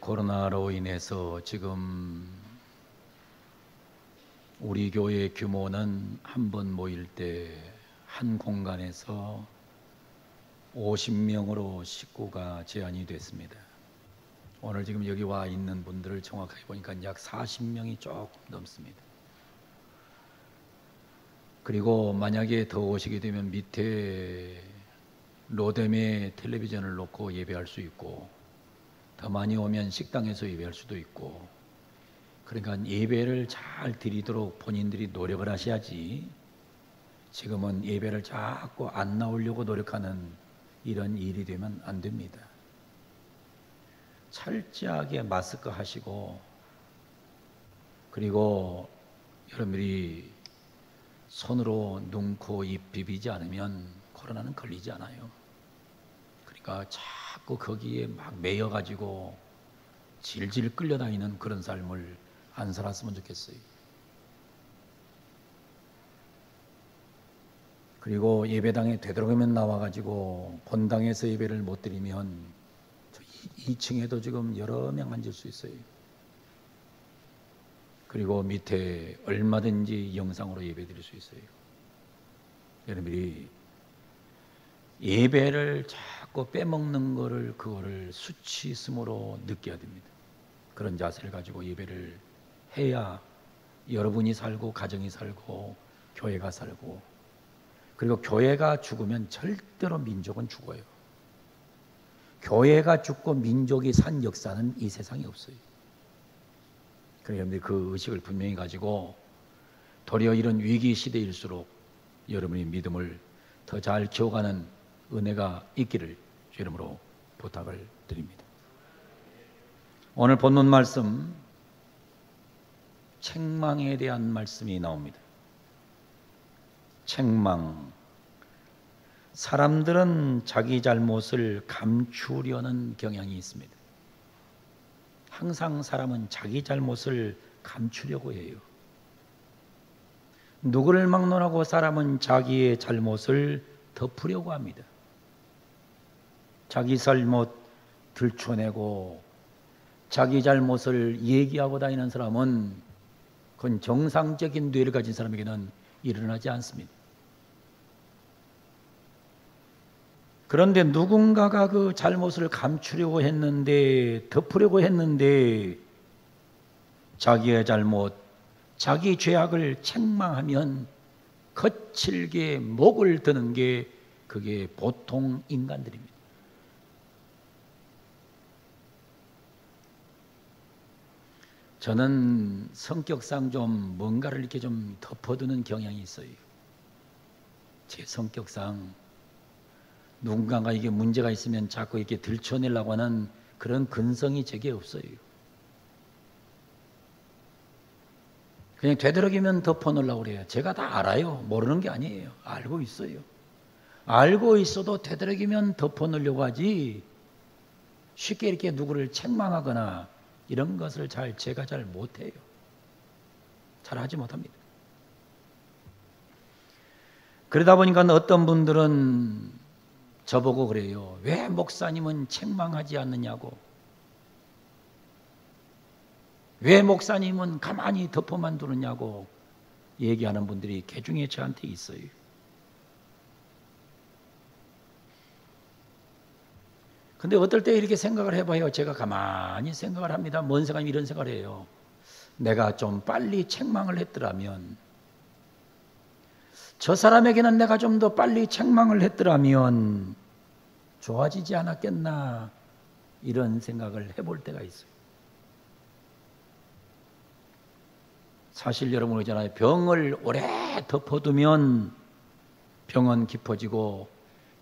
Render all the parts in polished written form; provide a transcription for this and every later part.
코로나로 인해서 지금 우리 교회 규모는 한 번 모일 때 한 공간에서 50명으로 식구가 제한이 됐습니다. 오늘 지금 여기 와 있는 분들을 정확하게 보니까 약 40명이 조금 넘습니다. 그리고 만약에 더 오시게 되면 밑에 로뎀에 텔레비전을 놓고 예배할 수 있고, 더 많이 오면 식당에서 예배할 수도 있고, 그러니까 예배를 잘 드리도록 본인들이 노력을 하셔야지, 지금은 예배를 자꾸 안 나오려고 노력하는 이런 일이 되면 안 됩니다. 철저하게 마스크 하시고, 그리고 여러분들이 손으로 눈, 코, 입 비비지 않으면 코로나는 걸리지 않아요. 그러니까 자꾸 거기에 막 매여가지고 질질 끌려다니는 그런 삶을 안 살았으면 좋겠어요. 그리고 예배당에 되도록이면 나와가지고 본당에서 예배를 못 드리면 2층에도 지금 여러 명 앉을 수 있어요. 그리고 밑에 얼마든지 영상으로 예배 드릴 수 있어요. 여러분들이 예배를 자꾸 빼먹는 거를, 그거를 수치심으로 느껴야 됩니다. 그런 자세를 가지고 예배를 해야 여러분이 살고, 가정이 살고, 교회가 살고, 그리고 교회가 죽으면 절대로 민족은 죽어요. 교회가 죽고 민족이 산 역사는 이 세상에 없어요. 그래서 여러분들이 그 의식을 분명히 가지고 도리어 이런 위기 시대일수록 여러분의 믿음을 더 잘 키워가는 은혜가 있기를 주 이름으로 부탁을 드립니다. 오늘 본문 말씀, 책망에 대한 말씀이 나옵니다. 책망. 사람들은 자기 잘못을 감추려는 경향이 있습니다. 항상 사람은 자기 잘못을 감추려고 해요. 누구를 막론하고 사람은 자기의 잘못을 덮으려고 합니다. 자기 잘못 들춰내고 자기 잘못을 얘기하고 다니는 사람은 그건 정상적인 뇌를 가진 사람에게는 일어나지 않습니다. 그런데 누군가가 그 잘못을 감추려고 했는데, 덮으려고 했는데, 자기의 잘못, 자기 죄악을 책망하면 거칠게 목을 드는 게 그게 보통 인간들입니다. 저는 성격상 좀 뭔가를 이렇게 좀 덮어두는 경향이 있어요. 제 성격상 누군가가 이게 문제가 있으면 자꾸 이렇게 들춰내려고 하는 그런 근성이 제게 없어요. 그냥 되도록이면 덮어놓으려고 그래요. 제가 다 알아요. 모르는 게 아니에요. 알고 있어요. 알고 있어도 되도록이면 덮어놓으려고 하지, 쉽게 이렇게 누구를 책망하거나 이런 것을 제가 잘 못해요. 잘 하지 못합니다. 그러다 보니까 어떤 분들은 저보고 그래요. 왜 목사님은 책망하지 않느냐고. 왜 목사님은 가만히 덮어만 두느냐고 얘기하는 분들이 개중에 저한테 있어요. 근데 어떨 때 이렇게 생각을 해봐요. 제가 가만히 생각을 합니다. 뭔 생각이 이런 생각을 해요. 내가 좀 빨리 책망을 했더라면, 저 사람에게는 내가 좀 더 빨리 책망을 했더라면 좋아지지 않았겠나, 이런 생각을 해볼 때가 있어요. 사실 여러분 그러잖아요. 병을 오래 덮어두면 병은 깊어지고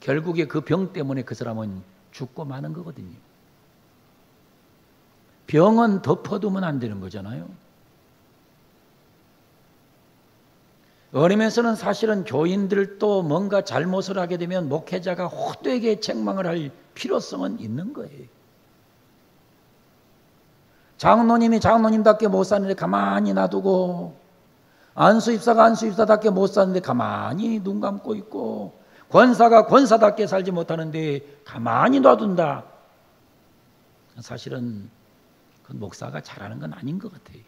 결국에 그 병 때문에 그 사람은 죽고 마는 거거든요. 병은 덮어두면 안 되는 거잖아요. 어림에서는 사실은 교인들도 뭔가 잘못을 하게 되면 목회자가 헛되게 책망을 할 필요성은 있는 거예요. 장로님이 장로님답게 못 사는데 가만히 놔두고, 안수입사가 안수입사답게 못 사는데 가만히 눈 감고 있고, 권사가 권사답게 살지 못하는데 가만히 놔둔다. 사실은 그 목사가 잘하는 건 아닌 것 같아요.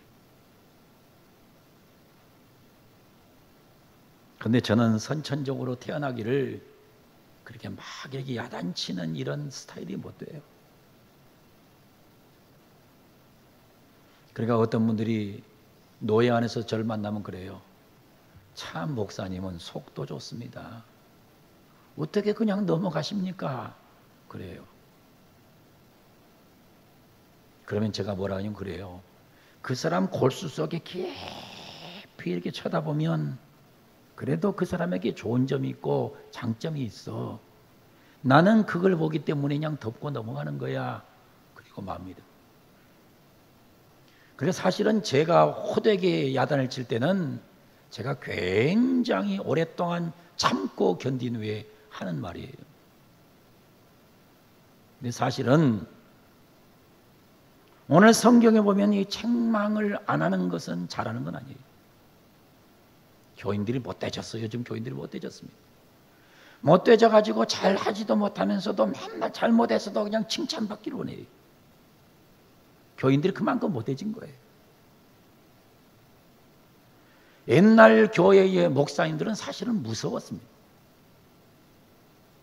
그런데 저는 선천적으로 태어나기를 그렇게 막 이렇게 야단치는 이런 스타일이 못 돼요. 그러니까 어떤 분들이 노예 안에서 저를 만나면 그래요. 참 목사님은 속도 좋습니다. 어떻게 그냥 넘어가십니까? 그래요. 그러면 제가 뭐라 하냐면 그래요. 그 사람 골수 속에 깊이 이렇게 쳐다보면 그래도 그 사람에게 좋은 점이 있고 장점이 있어. 나는 그걸 보기 때문에 그냥 덮고 넘어가는 거야. 그리고 맙니다. 그래서 사실은 제가 호되게 야단을 칠 때는 제가 굉장히 오랫동안 참고 견딘 후에 하는 말이에요. 근데 사실은 오늘 성경에 보면 이 책망을 안 하는 것은 잘하는 건 아니에요. 교인들이 못되졌어요. 요즘 교인들이 못되졌습니다. 못되져가지고 잘하지도 못하면서도 맨날 잘못해서도 그냥 칭찬받기를 원해요. 교인들이 그만큼 못해진 거예요. 옛날 교회의 목사님들은 사실은 무서웠습니다.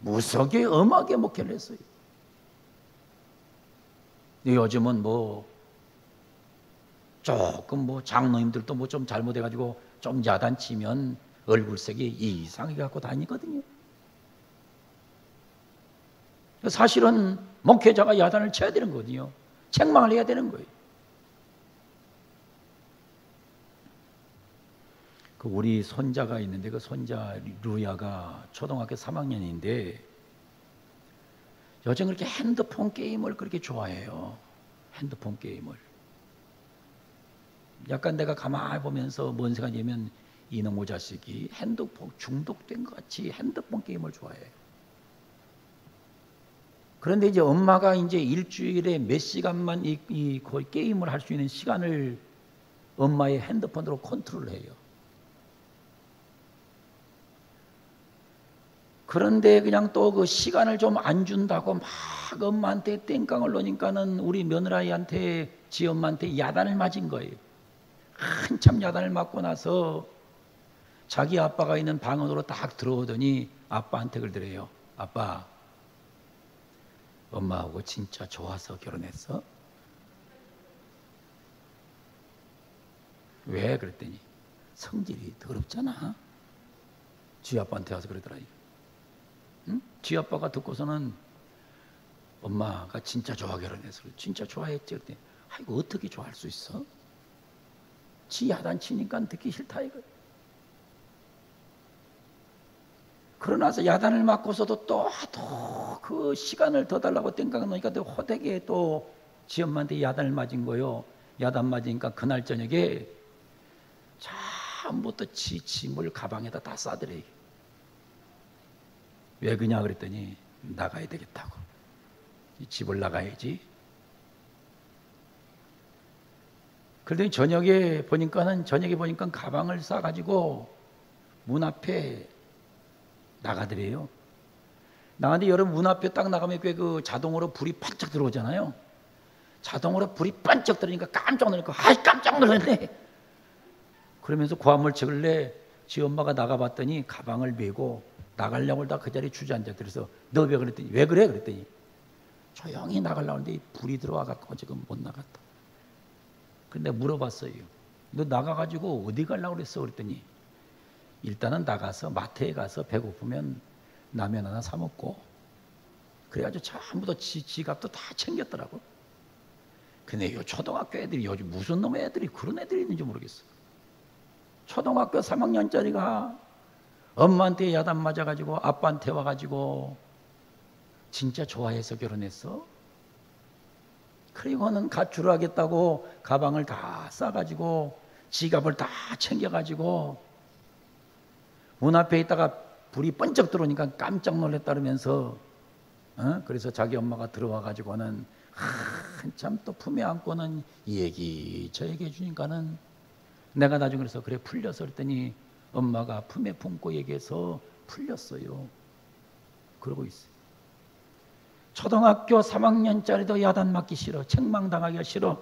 무섭게 엄하게 목회를 했어요. 요즘은 조금 장로님들도 좀 잘못해가지고 좀 야단치면 얼굴색이 이상하게 갖고 다니거든요. 사실은 목회자가 야단을 쳐야 되는 거거든요. 책망을 해야 되는 거예요. 우리 손자가 있는데 그 손자 루야가 초등학교 3학년인데 요즘 그렇게 핸드폰 게임을 그렇게 좋아해요. 핸드폰 게임을. 약간 내가 가만히 보면서 뭔 생각이냐면 이놈의 자식이 핸드폰 중독된 것 같이 핸드폰 게임을 좋아해요. 그런데 이제 엄마가 이제 일주일에 몇 시간만 이 게임을 할 수 있는 시간을 엄마의 핸드폰으로 컨트롤을 해요. 그런데 그냥 또 그 시간을 좀 안 준다고 막 엄마한테 땡깡을 놓으니까는 우리 며느라이한테 지 엄마한테 야단을 맞은 거예요. 한참 야단을 맞고 나서 자기 아빠가 있는 방으로 딱 들어오더니 아빠한테 그러더래요. 아빠, 엄마하고 진짜 좋아서 결혼했어? 왜? 그랬더니 성질이 더럽잖아. 지 아빠한테 와서 그러더라고요. 응? 지 아빠가 듣고서는 엄마가 진짜 좋아 결혼해서 진짜 좋아했지. 그랬더니 아이고 어떻게 좋아할 수 있어? 지 야단치니까 듣기 싫다 이거. 그러나서 야단을 맞고서도 또 그 시간을 더 달라고 땡깡 놓으니까 또 호되게 또 지 엄마한테 야단을 맞은 거요. 야단 맞으니까 그날 저녁에 전부터 지 짐을 가방에다 다 싸더래요. 왜 그냐 그랬더니 나가야 되겠다고. 이 집을 나가야지. 그러더니 저녁에 보니까 가방을 싸가지고 문 앞에 나가더래요. 나가는데 여러분 문 앞에 딱 나가면 그 자동으로 불이 반짝 들어오잖아요. 자동으로 불이 반짝 들어오니까 깜짝 놀라니까 아이 깜짝 놀랐네. 그러면서 고함을 치길래 지 엄마가 나가봤더니 가방을 메고 나가려고 하다가 그 자리에 주저앉아. 그래서 너 왜 그랬더니 왜 그래? 그랬더니 조용히 나가려고 하는데 불이 들어와갖고 지금 못 나갔다. 근데 물어봤어요. 너 나가가지고 어디 가려고 그랬어? 그랬더니 일단은 나가서 마트에 가서 배고프면 라면 하나 사 먹고 그래가지고 전부 다 지갑도 다 챙겼더라고. 근데 요 초등학교 애들이 요즘 무슨 놈의 애들이 그런 애들이 있는지 모르겠어. 초등학교 3학년짜리가 엄마한테 야단 맞아가지고 아빠한테 와가지고 진짜 좋아해서 결혼했어? 그리고는 가출을 하겠다고 가방을 다 싸가지고 지갑을 다 챙겨가지고 문 앞에 있다가 불이 번쩍 들어오니까 깜짝 놀랐다 그러면서 그래서 자기 엄마가 들어와가지고는 한참 또 품에 안고는 이 얘기 저 얘기 해주니까는 내가 나중에 그래서 그래 풀렸어 그랬더니 엄마가 품에 품고 얘기해서 풀렸어요. 그러고 있어요. 초등학교 3학년짜리도 야단 맞기 싫어. 책망당하기가 싫어.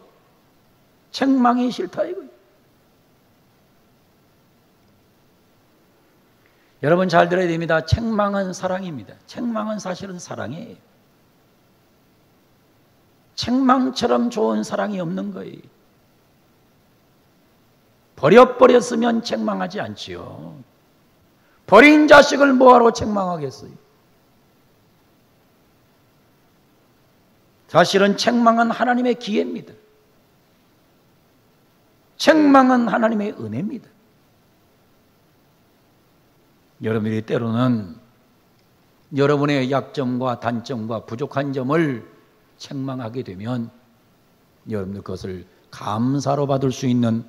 책망이 싫다 이거예요. 여러분 잘 들어야 됩니다. 책망은 사랑입니다. 책망은 사실은 사랑이에요. 책망처럼 좋은 사랑이 없는 거예요. 버렸으면 책망하지 않지요. 버린 자식을 뭐하러 책망하겠어요? 사실은 책망은 하나님의 기회입니다. 책망은 하나님의 은혜입니다. 여러분들이 때로는 여러분의 약점과 단점과 부족한 점을 책망하게 되면 여러분들 그것을 감사로 받을 수 있는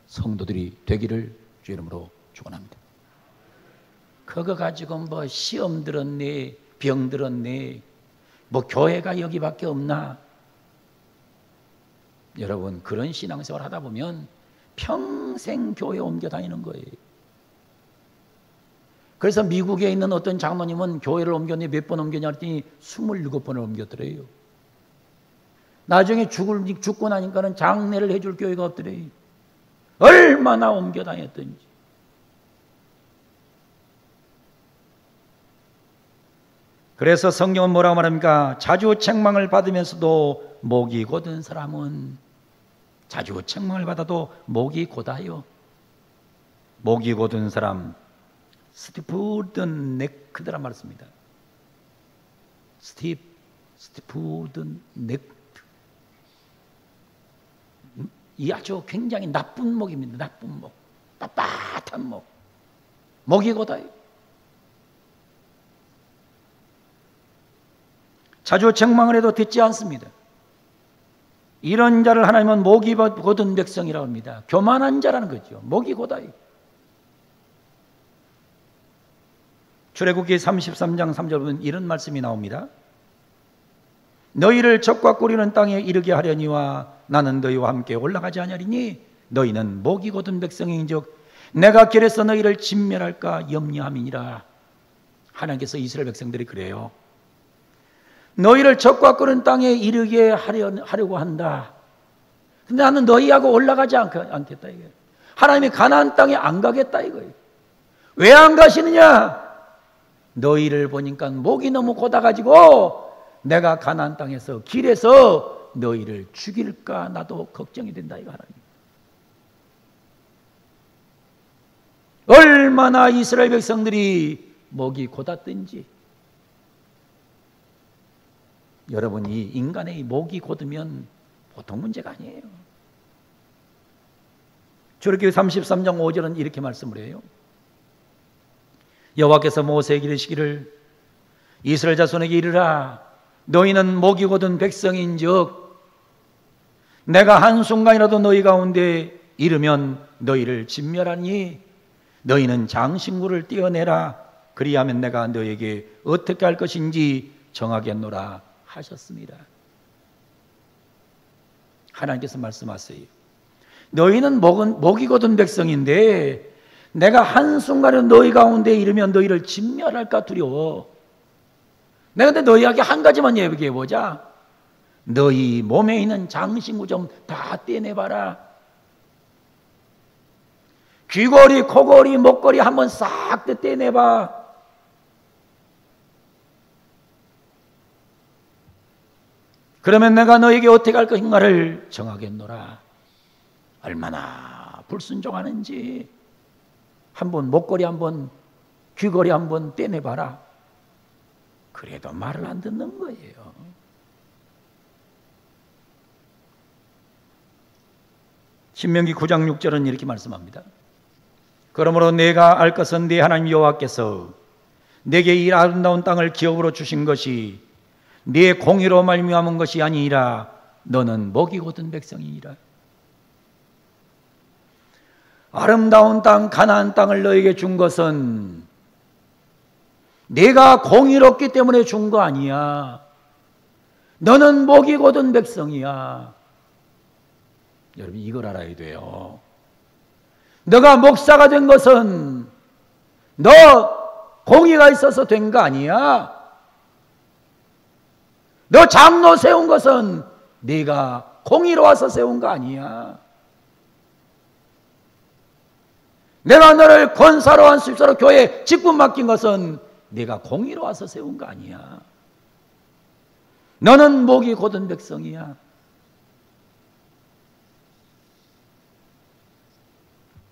성도들이 되기를 주 이름으로 축원합니다. 그거 가지고 뭐 시험 들었네, 병 들었네, 뭐 교회가 여기밖에 없나? 여러분 그런 신앙생활 하다 보면 평생 교회 옮겨 다니는 거예요. 그래서 미국에 있는 어떤 장로님은 교회를 옮겼니 몇 번 옮겼냐 했더니 27번을 옮겼더래요. 나중에 죽고 나니까는 장례를 해줄 교회가 없더래요. 얼마나 옮겨 다녔던지. 그래서 성경은 뭐라고 말합니까? 자주 책망을 받으면서도 목이 곧은 사람은, 자주 책망을 받아도 목이 곧아요. 목이 곧은 사람, 스티프든 넥크드란 말을 씁니다. 스티프든 넥. 이 아주 굉장히 나쁜 목입니다. 나쁜 목, 빳빳한 목, 목이 곧아요. 자주 책망을 해도 듣지 않습니다. 이런 자를 하나님은 목이 곧은 백성이라고 합니다. 교만한 자라는 거죠. 목이 곧아요. 출애굽기 33장 3절 보면 이런 말씀이 나옵니다. 너희를 적과 꾸리는 땅에 이르게 하려니와 나는 너희와 함께 올라가지 아니하리니 너희는 목이 곧은 백성인즉 내가 길에서 너희를 진멸할까 염려함이니라. 하나님께서 이스라엘 백성들이 그래요. 너희를 적과 꾸리는 땅에 이르게 하려고 한다. 근데 나는 너희하고 올라가지 않겠다 이거예요. 하나님이 가나안 땅에 안 가겠다 이거예요. 왜 안 가시느냐? 너희를 보니까 목이 너무 곧아가지고 내가 가나안 땅에서 길에서 너희를 죽일까 나도 걱정이 된다 이거 하나님. 얼마나 이스라엘 백성들이 목이 곧았든지. 여러분이 인간의 목이 곧으면 보통 문제가 아니에요. 출애굽기 33장 5절은 이렇게 말씀을 해요. 여호와께서 모세에게 이르시기를 이스라엘 자손에게 이르라. 너희는 목이 곧은 백성인즉 내가 한순간이라도 너희 가운데 이르면 너희를 진멸하니 너희는 장신구를 떼어내라. 그리하면 내가 너희에게 어떻게 할 것인지 정하겠노라 하셨습니다. 하나님께서 말씀하세요. 너희는 목이 곧은 백성인데 내가 한순간에 너희 가운데 이르면 너희를 진멸할까 두려워. 내가 근데 너희에게 한 가지만 얘기해 보자. 너희 몸에 있는 장신구 좀 다 떼내봐라. 귀걸이, 코걸이, 목걸이 한번 싹 떼내봐. 그러면 내가 너에게 어떻게 할 것인가를 정하겠노라. 얼마나 불순종하는지 한번 목걸이 한번 귀걸이 한번 떼내봐라. 그래도 말을 안 듣는 거예요. 신명기 9장 6절은 이렇게 말씀합니다. 그러므로 내가 알 것은 네 하나님 여호와께서 내게 이 아름다운 땅을 기업으로 주신 것이 네 공의로 말미암은 것이 아니니라. 너는 목이 곧은 백성이니라. 아름다운 땅 가나안 땅을 너에게 준 것은 네가 공의롭기 때문에 준 거 아니야. 너는 목이 곧은 백성이야. 여러분 이걸 알아야 돼요. 너가 목사가 된 것은 너 공의가 있어서 된 거 아니야. 너 장로 세운 것은 네가 공의로워서 세운 거 아니야. 내가 너를 권사로 안수입사로 교회에 직분 맡긴 것은 네가 공의로 와서 세운 거 아니야. 너는 목이 곧은 백성이야.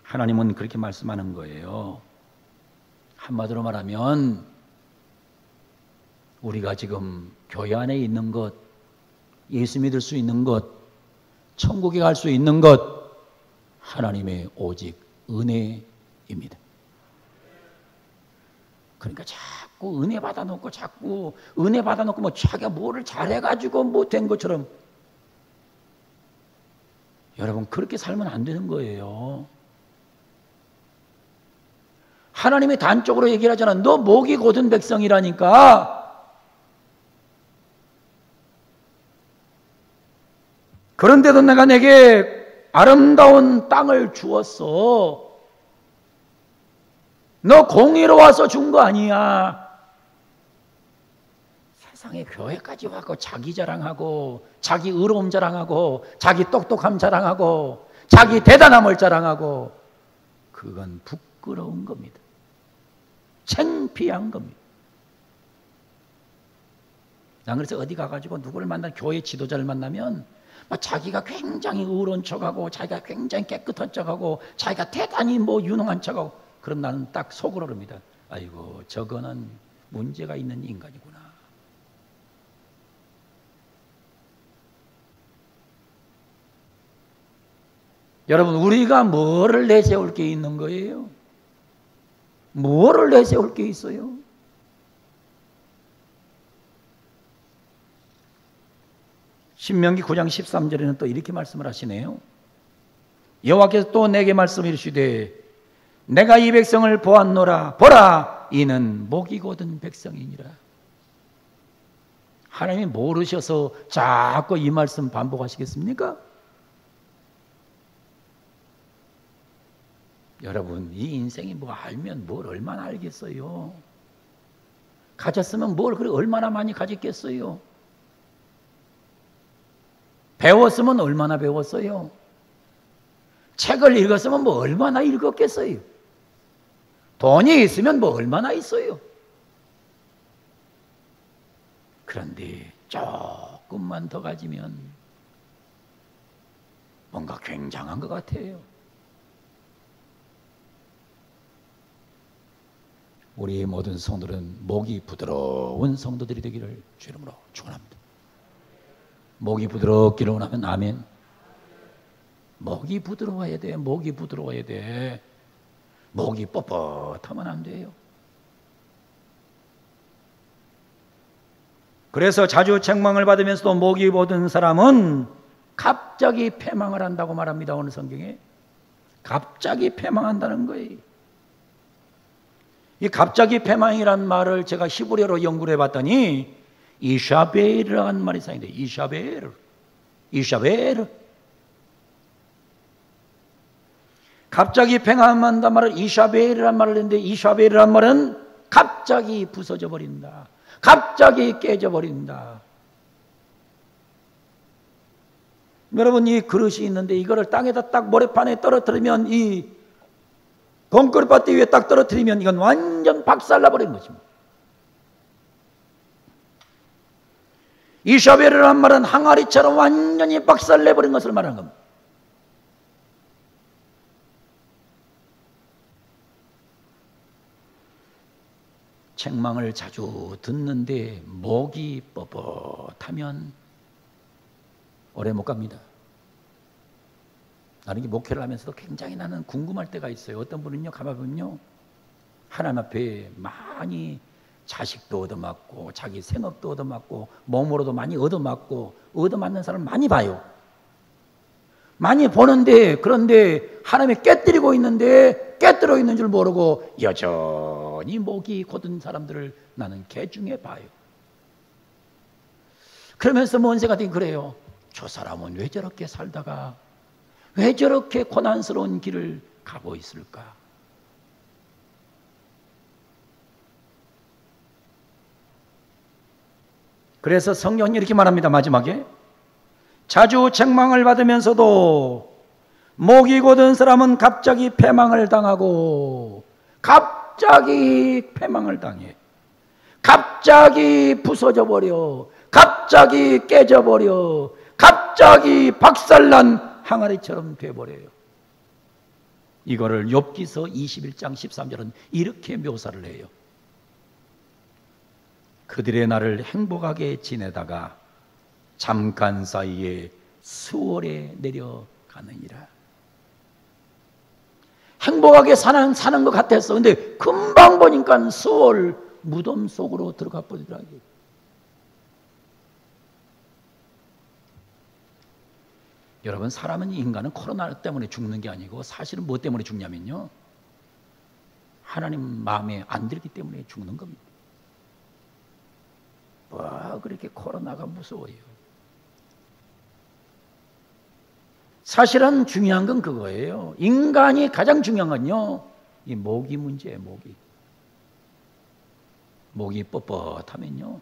하나님은 그렇게 말씀하는 거예요. 한마디로 말하면 우리가 지금 교회 안에 있는 것, 예수 믿을 수 있는 것, 천국에 갈 수 있는 것, 하나님의 오직 은혜입니다. 그러니까 자꾸 은혜 받아놓고 자꾸 은혜 받아놓고 뭐 자기가 뭐를 잘해가지고 못된 것처럼, 여러분 그렇게 살면 안 되는 거예요. 하나님이 단적으로 얘기를 하잖아. 너 목이 곧은 백성이라니까. 그런데도 내가 내게 아름다운 땅을 주었어. 너 공의로 와서 준 거 아니야. 세상에 교회까지 와서 자기 자랑하고 자기 의로움 자랑하고 자기 똑똑함 자랑하고 자기 대단함을 자랑하고, 그건 부끄러운 겁니다. 창피한 겁니다. 난 그래서 어디 가가지고 누구를 만나, 교회 지도자를 만나면 자기가 굉장히 의로운 척하고 자기가 굉장히 깨끗한 척하고 자기가 대단히 뭐 유능한 척하고, 그럼 나는 딱 속으로 그럽니다. 아이고 저거는 문제가 있는 인간이구나. 여러분 우리가 뭐를 내세울 게 있는 거예요? 뭐를 내세울 게 있어요? 신명기 9장 13절에는 또 이렇게 말씀을 하시네요. 여호와께서 또 내게 말씀이르시되 내가 이 백성을 보았노라. 보라, 이는 목이 곧은 백성이니라. 하나님이 모르셔서 자꾸 이 말씀 반복하시겠습니까? 여러분 이 인생이 뭐 알면 뭘 얼마나 알겠어요? 가졌으면 뭘 그래 얼마나 많이 가졌겠어요? 배웠으면 얼마나 배웠어요? 책을 읽었으면 뭐 얼마나 읽었겠어요? 돈이 있으면 뭐 얼마나 있어요? 그런데 조금만 더 가지면 뭔가 굉장한 것 같아요. 우리 모든 성도들은 목이 부드러운 성도들이 되기를 주 이름으로 축원합니다. 목이 부드럽기를 원하면 아멘. 목이 부드러워야 돼. 목이 부드러워야 돼. 목이 뻣뻣하면 안 돼요. 그래서 자주 책망을 받으면서도 목이 곧은 사람은 갑자기 패망을 한다고 말합니다. 오늘 성경에 갑자기 패망한다는 거예요. 이 갑자기 패망이란 말을 제가 히브리어로 연구를 해봤더니 이샤베르라는 말이 사용돼요. 이샤베르. 갑자기 패망한다 말을 이샤베르라는 말을 했는데, 이샤베르라는 말은 갑자기 부서져 버린다. 갑자기 깨져 버린다. 여러분 이 그릇이 있는데 이거를 땅에다 딱 모래판에 떨어뜨리면, 이 콘크리트 위에 딱 떨어뜨리면 이건 완전 박살나버리는 것입니다. 이샤베르라는 말은 항아리처럼 완전히 박살내버린 것을 말하는 겁니다. 책망을 자주 듣는데 목이 뻣뻣하면 오래 못 갑니다. 나는 이 목회를 하면서도 굉장히 나는 궁금할 때가 있어요. 어떤 분은요, 가봐보면요, 하나님 앞에 많이 자식도 얻어맞고 자기 생업도 얻어맞고 몸으로도 많이 얻어맞고 얻어맞는 사람 많이 봐요. 많이 보는데, 그런데 하나님이 깨뜨리고 있는데 깨뜨려 있는 줄 모르고 여전히 목이 곧은 사람들을 나는 개중에 봐요. 그러면서 뭔 생각이 그래요. 저 사람은 왜 저렇게 살다가 왜 저렇게 고난스러운 길을 가고 있을까? 그래서 성경이 이렇게 말합니다. 마지막에 자주 책망을 받으면서도 목이 곧은 사람은 갑자기 패망을 당하고, 갑자기 패망을 당해. 갑자기 부서져 버려. 갑자기 깨져 버려. 갑자기 박살난 항아리처럼 돼버려요. 이거를 욥기서 21장 13절은 이렇게 묘사를 해요. 그들의 날을 행복하게 지내다가 잠깐 사이에 수월에 내려가느니라. 행복하게 사는 것 같았어. 근데 금방 보니까 수월 무덤 속으로 들어가 버리더라고요. 여러분, 인간은 코로나 때문에 죽는 게 아니고 사실은 뭐 때문에 죽냐면요, 하나님 마음에 안 들기 때문에 죽는 겁니다. 와, 그렇게 코로나가 무서워요. 사실은 중요한 건 그거예요. 인간이 가장 중요한 건요, 이 목이 문제예요. 목이 뻣뻣하면요,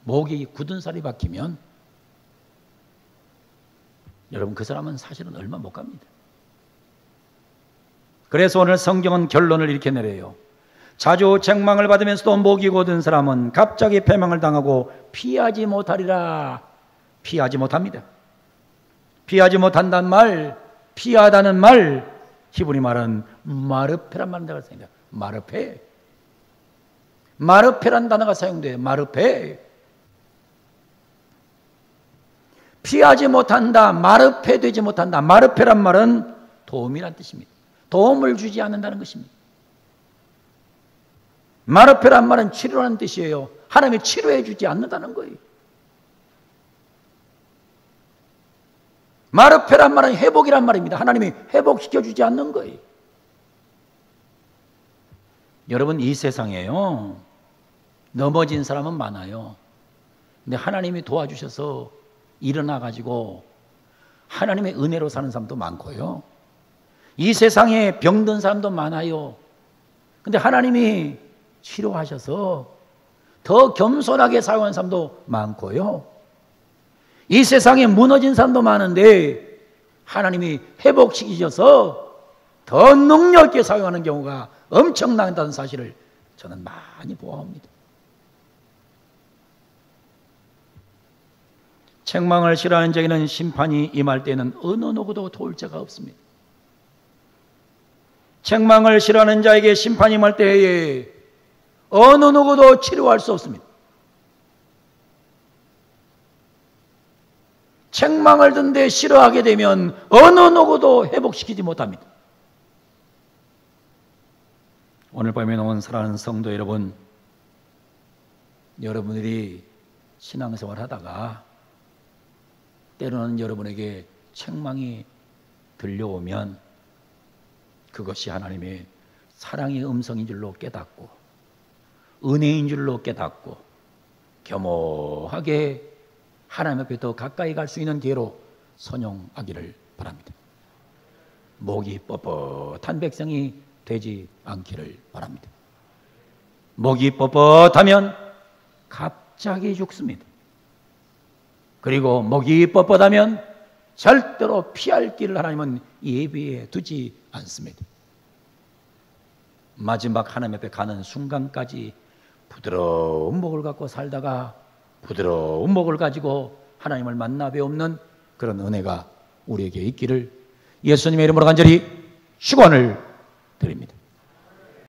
목이 굳은 살이 박히면 여러분, 그 사람은 사실은 얼마 못 갑니다. 그래서 오늘 성경은 결론을 이렇게 내려요. 자주 책망을 받으면서도 목이 곧은 사람은 갑자기 패망을 당하고 피하지 못하리라. 피하지 못합니다. 피하지 못한다는 말, 피하다는 말, 히브리 말은 마르페란 말인다고 생각해요. 마르페란 단어가 사용돼요. 마르페. 피하지 못한다, 마르페 되지 못한다. 마르페란 말은 도움이란 뜻입니다. 도움을 주지 않는다는 것입니다. 마르페란 말은 치료라는 뜻이에요. 하나님이 치료해 주지 않는다는 거예요. 마르페란 말은 회복이란 말입니다. 하나님이 회복시켜 주지 않는 거예요. 여러분, 이 세상에요, 넘어진 사람은 많아요. 근데 하나님이 도와주셔서 일어나가지고 하나님의 은혜로 사는 사람도 많고요. 이 세상에 병든 사람도 많아요. 근데 하나님이 치료하셔서 더 겸손하게 사용하는 사람도 많고요. 이 세상에 무너진 사람도 많은데 하나님이 회복시키셔서 더 능력 있게 사용하는 경우가 엄청나다는 사실을 저는 많이 보아옵니다. 책망을 싫어하는 자에게는 심판이 임할 때는 어느 누구도 도울 자가 없습니다. 책망을 싫어하는 자에게 심판이 임할 때에 어느 누구도 치료할 수 없습니다. 책망을 듣는데 싫어하게 되면 어느 누구도 회복시키지 못합니다. 오늘 밤에 나온 사랑하는 성도 여러분, 여러분들이 신앙생활 하다가 때로는 여러분에게 책망이 들려오면 그것이 하나님의 사랑의 음성인 줄로 깨닫고 은혜인 줄로 깨닫고 겸허하게 하나님 앞에 더 가까이 갈 수 있는 기회로 선용하기를 바랍니다. 목이 뻣뻣한 백성이 되지 않기를 바랍니다. 목이 뻣뻣하면 갑자기 죽습니다. 그리고 목이 뻣뻣하면 절대로 피할 길을 하나님은 예비해 두지 않습니다. 마지막 하나님 앞에 가는 순간까지 부드러운 목을 갖고 살다가 부드러운 목을 가지고 하나님을 만나 뵈옵는 그런 은혜가 우리에게 있기를 예수님의 이름으로 간절히 축원을 드립니다.